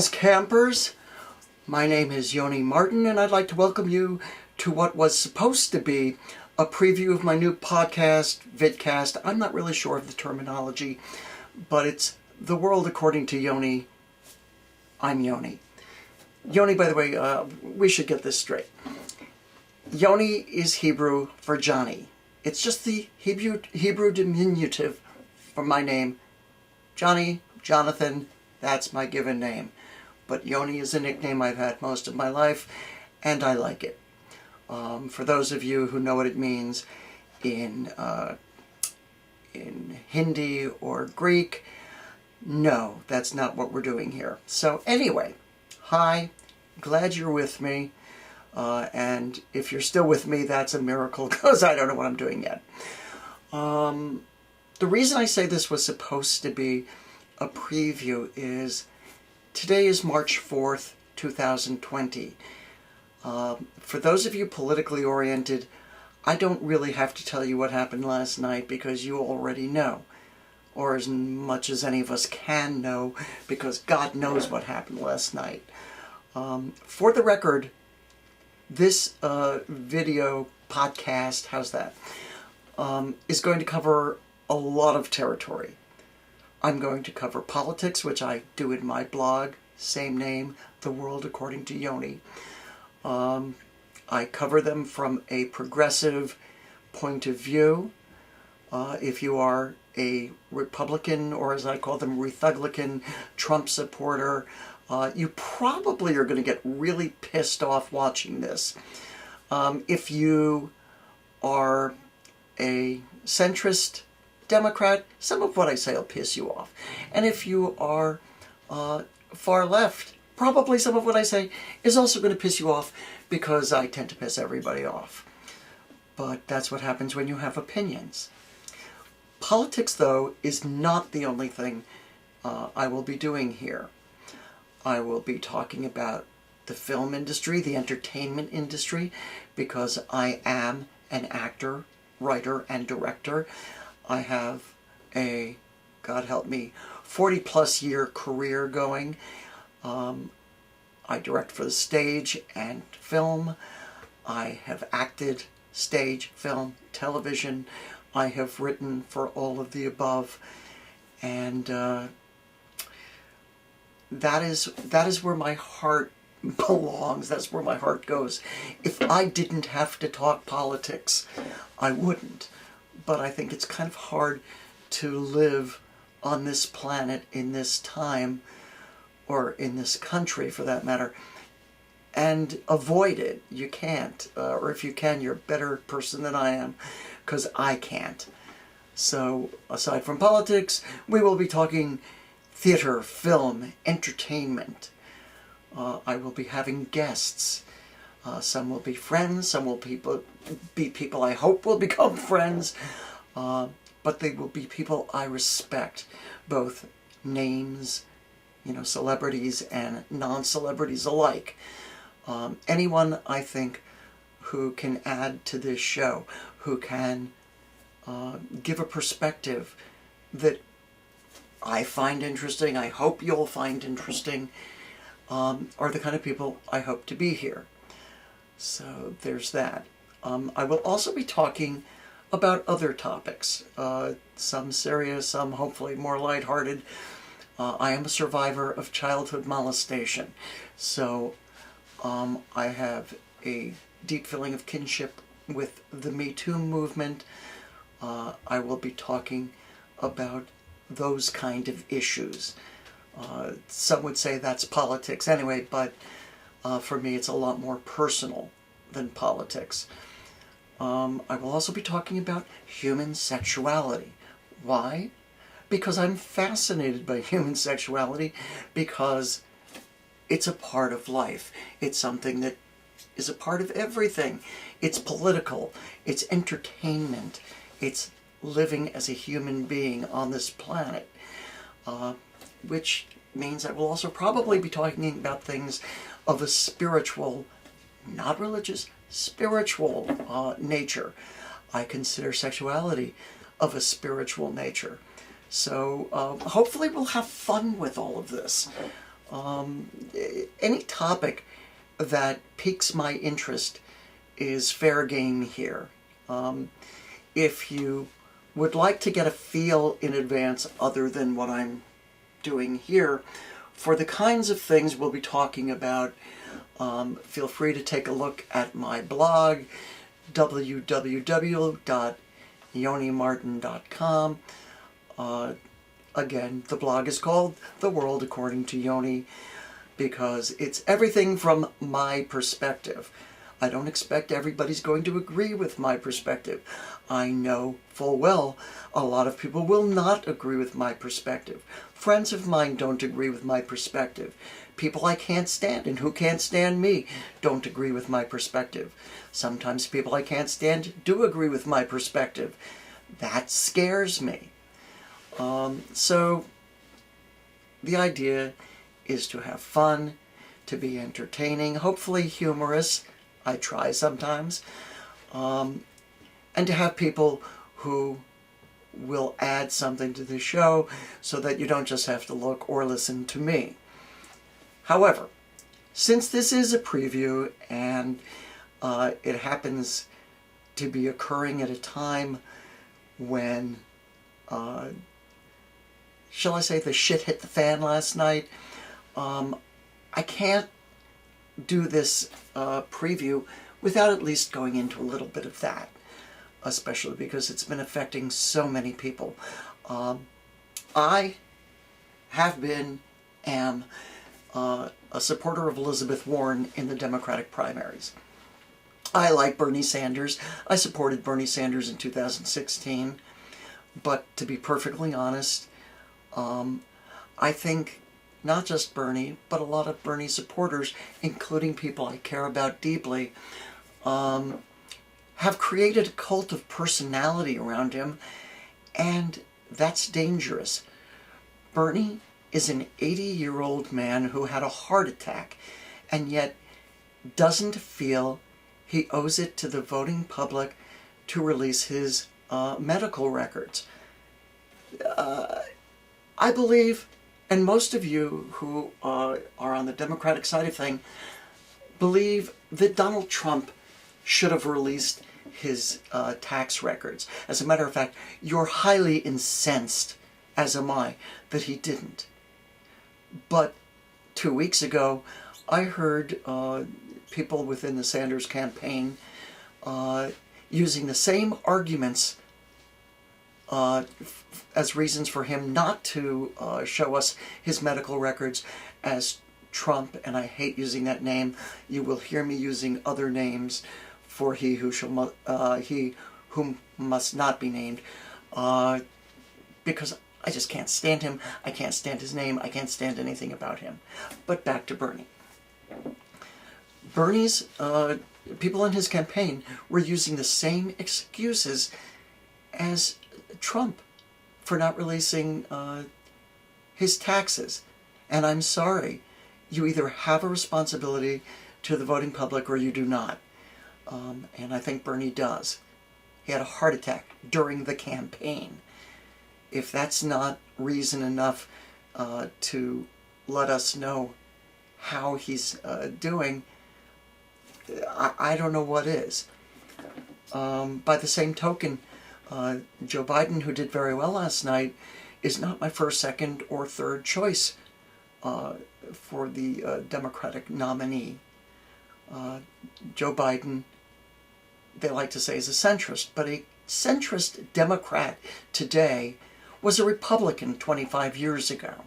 Greetings, campers. My name is Yoni Martin, and I'd like to welcome you to what was supposed to be a preview of my new podcast, vidcast. I'm not really sure of the terminology, but it's The World According to Yoni. I'm Yoni. Yoni, by the way, we should get this straight. Yoni is Hebrew for Johnny. It's just the Hebrew diminutive for my name. Johnny, Jonathan, that's my given name. But Yoni is a nickname I've had most of my life, and I like it. For those of you who know what it means in Hindi or Greek, no, that's not what we're doing here. So anyway, hi, glad you're with me. And if you're still with me, that's a miracle, because I don't know what I'm doing yet. The reason I say this was supposed to be a preview is today is March 4th, 2020. For those of you politically oriented, I don't really have to tell you what happened last night because you already know. Or as much as any of us can know, because God knows what happened last night. For the record, this video podcast, how's that, is going to cover a lot of territory. I'm going to cover politics, which I do in my blog, same name, The World According to Yoni. I cover them from a progressive point of view. If you are a Republican, or as I call them, Rethuglican, Trump supporter, you probably are going to get really pissed off watching this. If you are a centrist Democrat, some of what I say will piss you off. And if you are far left, probably some of what I say is also going to piss you off, because I tend to piss everybody off. But that's what happens when you have opinions. Politics, though, is not the only thing I will be doing here. I will be talking about the film industry, the entertainment industry, because I am an actor, writer, and director. I have a, God help me, 40-plus year career going. I direct for the stage and film. I have acted stage, film, television. I have written for all of the above. And that is where my heart belongs. That's where my heart goes. If I didn't have to talk politics, I wouldn't. But I think it's kind of hard to live on this planet in this time, or in this country for that matter, and avoid it. You can't. Or if you can, you're a better person than I am, because I can't. So aside from politics, we will be talking theater, film, entertainment. I will be having guests. Some will be friends, some will be people I hope will become friends, but they will be people I respect, both names, celebrities and non-celebrities alike. Anyone, I think, who can add to this show, who can give a perspective that I find interesting, I hope you'll find interesting, are the kind of people I hope to be here. So there's that. I will also be talking about other topics, some serious, some hopefully more lighthearted. I am a survivor of childhood molestation, so I have a deep feeling of kinship with the Me Too movement. I will be talking about those kind of issues. Some would say that's politics anyway, but for me, it's a lot more personal than politics. I will also be talking about human sexuality. Why? Because I'm fascinated by human sexuality, because it's a part of life. It's something that is a part of everything. It's political. It's entertainment. It's living as a human being on this planet, which means I will also probably be talking about things of a spiritual, not religious, spiritual nature. I consider sexuality of a spiritual nature. So hopefully we'll have fun with all of this. Any topic that piques my interest is fair game here. If you would like to get a feel in advance other than what I'm doing here for the kinds of things we'll be talking about, feel free to take a look at my blog, www.yonimartin.com. Again, the blog is called The World According to Yoni because it's everything from my perspective. I don't expect everybody's going to agree with my perspective. I know full well a lot of people will not agree with my perspective. Friends of mine don't agree with my perspective. People I can't stand and who can't stand me don't agree with my perspective. Sometimes people I can't stand do agree with my perspective. That scares me. So the idea is to have fun, to be entertaining, hopefully humorous. I try sometimes. And to have people who will add something to the show so that you don't just have to look or listen to me. However, since this is a preview and it happens to be occurring at a time when, shall I say, the shit hit the fan last night, I can't do this preview without at least going into a little bit of that, especially because it's been affecting so many people. I have been, am a supporter of Elizabeth Warren in the Democratic primaries. I like Bernie Sanders. I supported Bernie Sanders in 2016, but to be perfectly honest, I think not just Bernie, but a lot of Bernie supporters, including people I care about deeply, have created a cult of personality around him, and that's dangerous. Bernie is an 80-year-old man who had a heart attack, and yet doesn't feel he owes it to the voting public to release his medical records. I believe, and most of you who are on the Democratic side of things, believe that Donald Trump should have released his tax records. As a matter of fact, you're highly incensed, as am I, that he didn't. But 2 weeks ago, I heard people within the Sanders campaign using the same arguments as reasons for him not to show us his medical records as Trump, and I hate using that name. You will hear me using other names for he whom must not be named, because I just can't stand him. I can't stand his name. I can't stand anything about him. But back to Bernie. Bernie's people in his campaign were using the same excuses as Trump for not releasing his taxes. And I'm sorry, you either have a responsibility to the voting public or you do not. And I think Bernie does. He had a heart attack during the campaign. If that's not reason enough to let us know how he's doing, I don't know what is. By the same token, Joe Biden, who did very well last night, is not my first, second, or third choice for the Democratic nominee. Joe Biden, they like to say, is a centrist, but a centrist Democrat today was a Republican 25 years ago,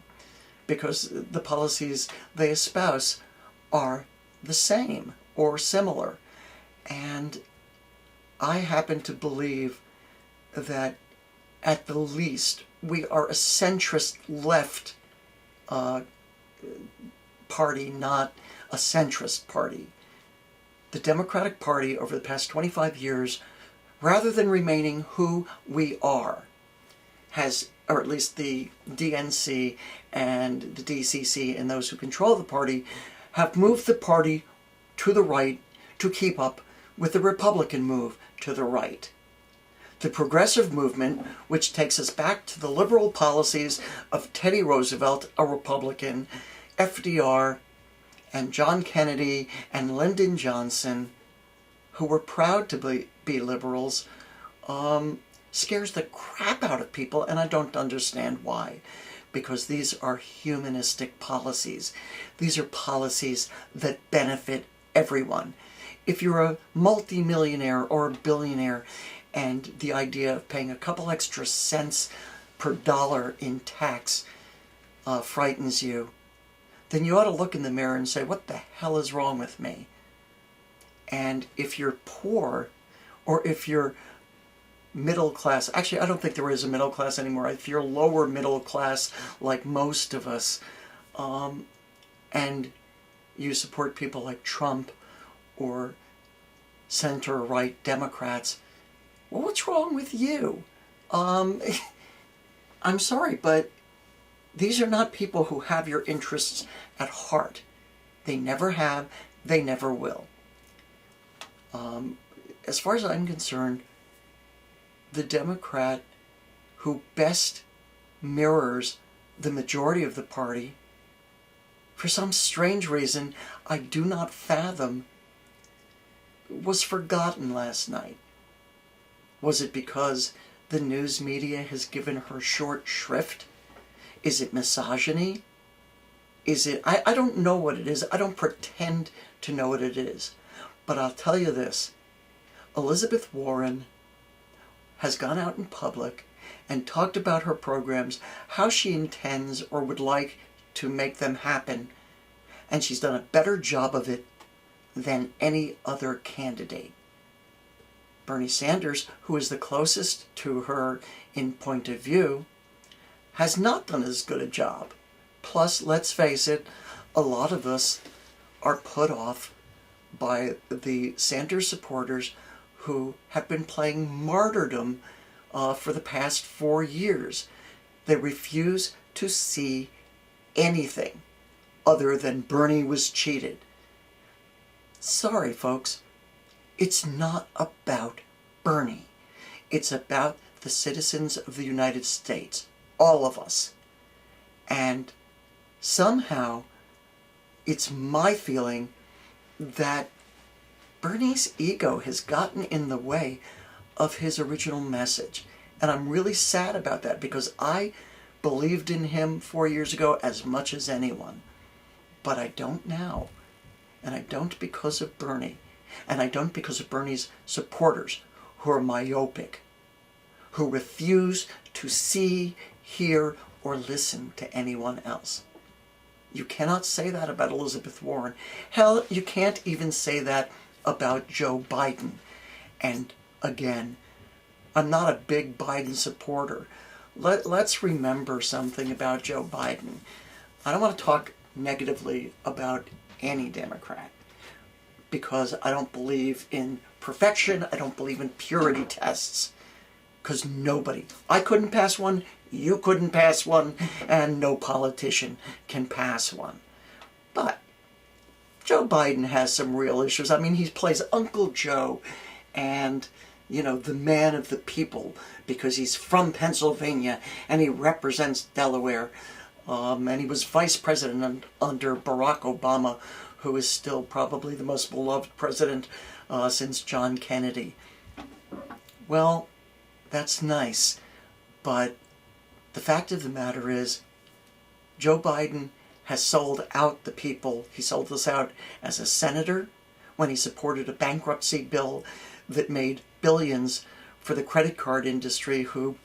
because the policies they espouse are the same or similar. And I happen to believe that at the least we are a centrist left party, not a centrist party. The Democratic Party over the past 25 years, rather than remaining who we are, has, or at least the DNC and the DCC and those who control the party, have moved the party to the right to keep up with the Republican move to the right. The progressive movement, which takes us back to the liberal policies of Teddy Roosevelt, a Republican, FDR and John Kennedy and Lyndon Johnson, who were proud to be liberals, scares the crap out of people, and I don't understand why. Because these are humanistic policies. These are policies that benefit everyone. If you're a multimillionaire or a billionaire and the idea of paying a couple extra cents per dollar in tax frightens you, then you ought to look in the mirror and say, what the hell is wrong with me? And if you're poor, or if you're middle class, actually I don't think there is a middle class anymore, if you're lower middle class like most of us, and you support people like Trump or center-right Democrats, well, what's wrong with you? I'm sorry, but these are not people who have your interests at heart. They never have, they never will. As far as I'm concerned, the Democrat who best mirrors the majority of the party, for some strange reason I do not fathom, was forgotten last night. Was it because the news media has given her short shrift? Is it misogyny? Is it... I don't know what it is. I don't pretend to know what it is. But I'll tell you this. Elizabeth Warren has gone out in public and talked about her programs, how she intends or would like to make them happen, and she's done a better job of it than any other candidate. Bernie Sanders, who is the closest to her in point of view, has not done as good a job. Plus, let's face it, a lot of us are put off by the Sanders supporters who have been playing martyrdom for the past 4 years. They refuse to see anything other than Bernie was cheated. Sorry, folks. It's not about Bernie. It's about the citizens of the United States. All of us. And somehow, it's my feeling that Bernie's ego has gotten in the way of his original message. And I'm really sad about that because I believed in him 4 years ago as much as anyone. But I don't now. And I don't because of Bernie. And I don't because of Bernie's supporters who are myopic, who refuse to see, hear, or listen to anyone else. You cannot say that about Elizabeth Warren. Hell, you can't even say that about Joe Biden. And again, I'm not a big Biden supporter. Let's remember something about Joe Biden. I don't want to talk negatively about any Democrat because I don't believe in perfection. I don't believe in purity tests. Because nobody, I couldn't pass one, you couldn't pass one, and no politician can pass one. But Joe Biden has some real issues. I mean, he plays Uncle Joe and, you know, the man of the people because he's from Pennsylvania and he represents Delaware. And he was vice president under Barack Obama, who is still probably the most beloved president since John Kennedy. Well, that's nice, but the fact of the matter is Joe Biden has sold out the people. He sold us out as a senator when he supported a bankruptcy bill that made billions for the credit card industry, who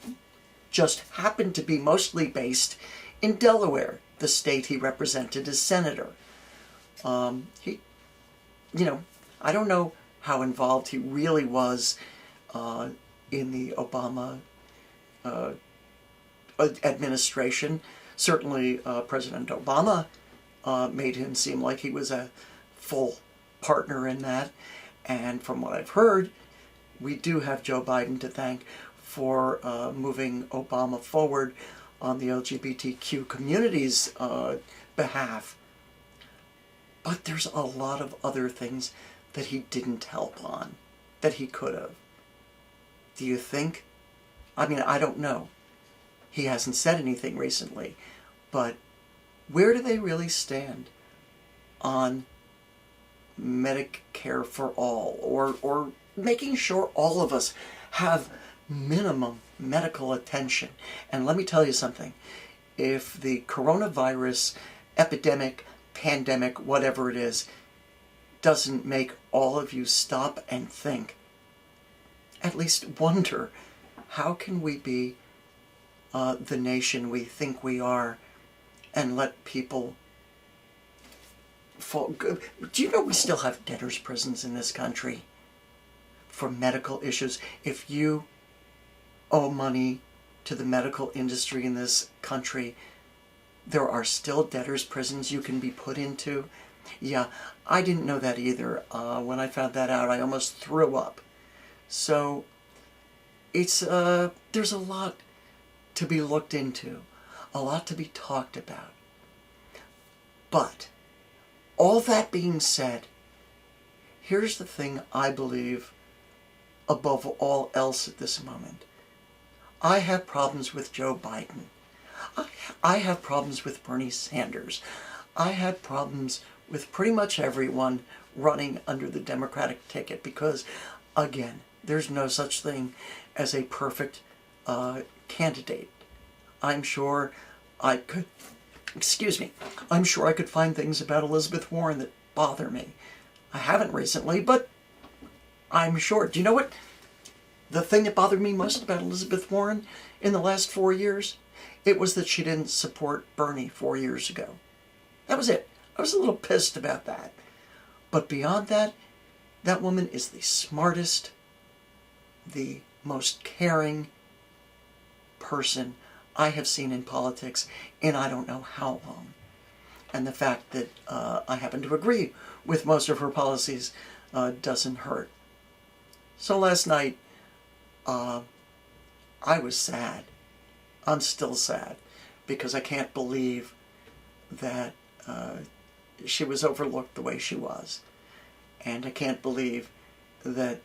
just happened to be mostly based in Delaware, the state he represented as senator. He, you know, I don't know how involved he really was in the Obama administration. Certainly, President Obama made him seem like he was a full partner in that. And from what I've heard, we do have Joe Biden to thank for moving Obama forward on the LGBTQ community's behalf. But there's a lot of other things that he didn't help on, that he could have. Do you think? I mean, I don't know. He hasn't said anything recently, but Where do they really stand on Medicare for all, or making sure all of us have minimum medical attention? And let me tell you something. If the coronavirus epidemic, pandemic, whatever it is, doesn't make all of you stop and think, at least wonder, how can we be the nation we think we are and let people fall? Do you know we still have debtors' prisons in this country for medical issues? If you owe money to the medical industry in this country, there are still debtors' prisons you can be put into. Yeah, I didn't know that either. When I found that out, I almost threw up. So it's there's a lot to be looked into, a lot to be talked about. But all that being said, here's the thing I believe above all else at this moment. I have problems with Joe Biden. I have problems with Bernie Sanders. I have problems with pretty much everyone running under the Democratic ticket because, again, there's no such thing as a perfect candidate. I'm sure I could, I'm sure I could find things about Elizabeth Warren that bother me. I haven't recently, but I'm sure. Do you know what the thing that bothered me most about Elizabeth Warren in the last 4 years? It was that she didn't support Bernie 4 years ago. That was it. I was a little pissed about that. But beyond that, that woman is the smartest, the most caring person I have seen in politics in I don't know how long. And the fact that I happen to agree with most of her policies doesn't hurt. So last night, I was sad. I'm still sad because I can't believe that she was overlooked the way she was. And I can't believe that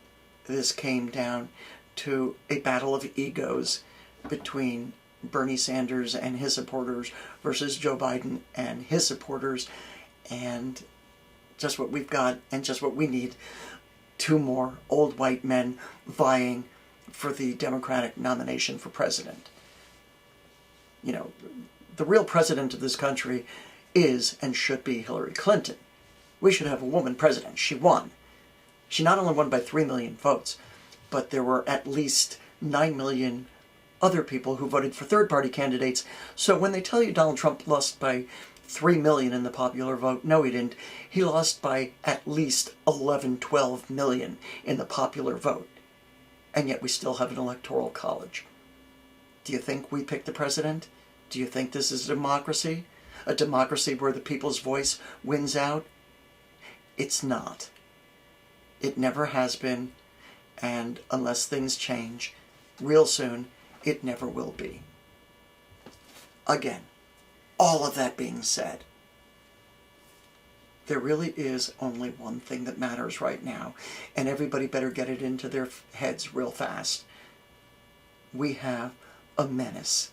this came down to a battle of egos between Bernie Sanders and his supporters versus Joe Biden and his supporters, and just what we've got and just what we need, two more old white men vying for the Democratic nomination for president. You know, the real president of this country is and should be Hillary Clinton. We should have a woman president. She won. She not only won by 3 million votes, but there were at least 9 million other people who voted for third-party candidates. So when they tell you Donald Trump lost by 3 million in the popular vote, no, he didn't. He lost by at least 11, 12 million in the popular vote. And yet we still have an electoral college. Do you think we pick the president? Do you think this is a democracy? A democracy where the people's voice wins out? It's not. It never has been, and unless things change real soon, it never will be. Again, all of that being said, there really is only one thing that matters right now, and everybody better get it into their heads real fast. We have a menace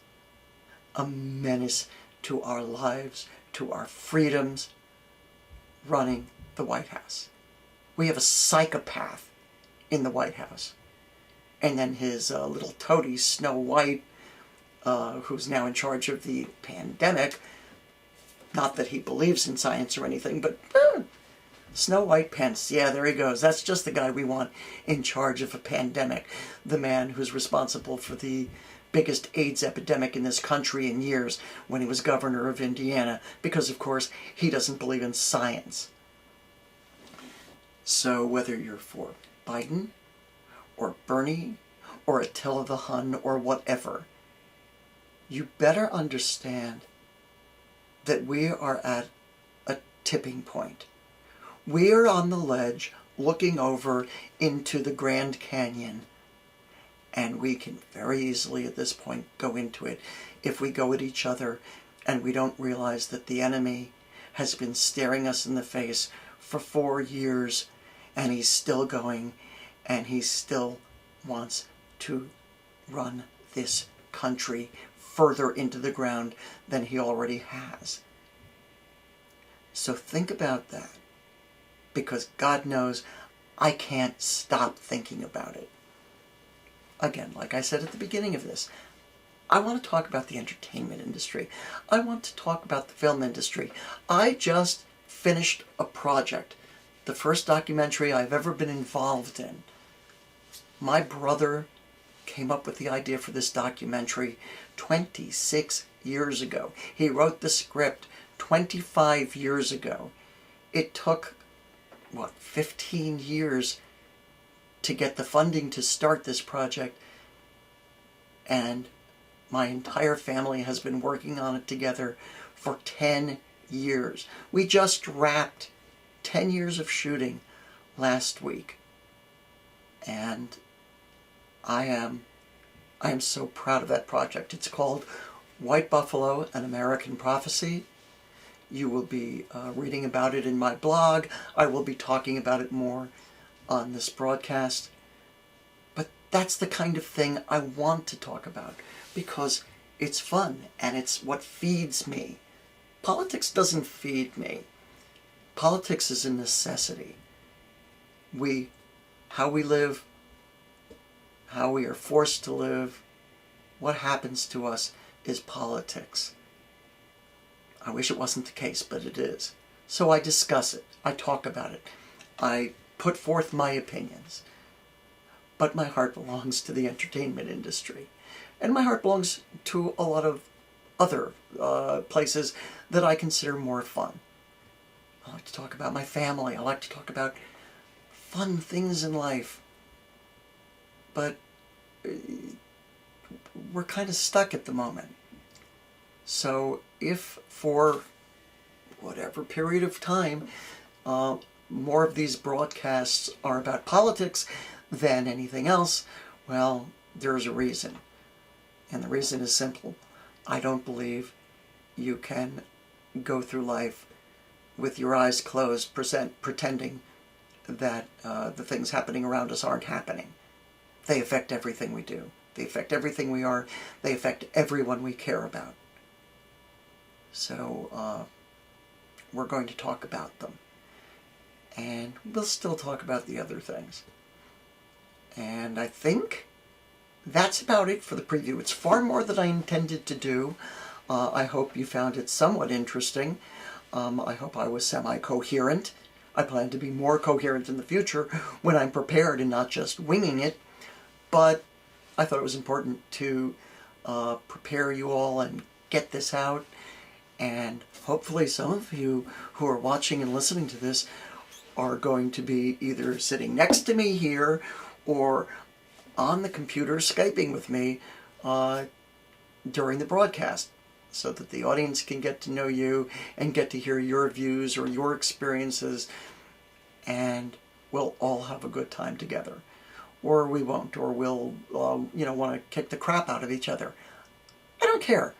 to our lives, to our freedoms, running the White House. We have a psychopath in the White House. And then his little toady, Snow White, who's now in charge of the pandemic. Not that he believes in science or anything, but Snow White Pence. Yeah, there he goes. That's just the guy we want in charge of a pandemic. The man who's responsible for the biggest AIDS epidemic in this country in years when he was governor of Indiana, because, of course, he doesn't believe in science. So whether you're for Biden or Bernie or Attila the Hun or whatever, you better understand that we are at a tipping point. We are on the ledge looking over into the Grand Canyon, and we can very easily at this point go into it if we go at each other and we don't realize that the enemy has been staring us in the face for 4 years, and he's still going, and he still wants to run this country further into the ground than he already has. So think about that, because God knows I can't stop thinking about it. Again, like I said at the beginning of this, I want to talk about the entertainment industry. I want to talk about the film industry. I just finished a project, the first documentary I've ever been involved in. My brother came up with the idea for this documentary 26 years ago. He wrote the script 25 years ago. It took, 15 years to get the funding to start this project, and my entire family has been working on it together for 10 years. We just wrapped 10 years of shooting last week, and I am so proud of that project. It's called White Buffalo, An American Prophecy. You will be reading about it in my blog. I will be talking about it more on this broadcast. But that's the kind of thing I want to talk about, because it's fun and it's what feeds me. Politics doesn't feed me. Politics is a necessity. How we live, how we are forced to live, what happens to us is politics. I wish it wasn't the case, but it is. So I discuss it. I talk about it. I put forth my opinions. But my heart belongs to the entertainment industry. And my heart belongs to a lot of other places that I consider more fun. I like to talk about my family. I like to talk about fun things in life. But we're kind of stuck at the moment. So if for whatever period of time more of these broadcasts are about politics than anything else, well, there's a reason. And the reason is simple. I don't believe you can go through life with your eyes closed, pretending that the things happening around us aren't happening. They affect everything we do. They affect everything we are. They affect everyone we care about. So we're going to talk about them. And we'll still talk about the other things. And I think that's about it for the preview. It's far more than I intended to do. I hope you found it somewhat interesting. I hope I was semi-coherent. I plan to be more coherent in the future when I'm prepared and not just winging it. But I thought it was important to prepare you all and get this out. And hopefully some of you who are watching and listening to this are going to be either sitting next to me here or on the computer Skyping with me during the broadcast, so that the audience can get to know you and get to hear your views or your experiences, and we'll all have a good time together. Or we won't, or we'll want to kick the crap out of each other. I don't care.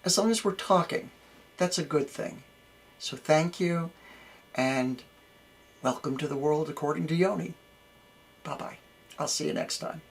As long as we're talking, that's a good thing. So thank you, and welcome to the world according to Yoni. Bye-bye. I'll see you next time.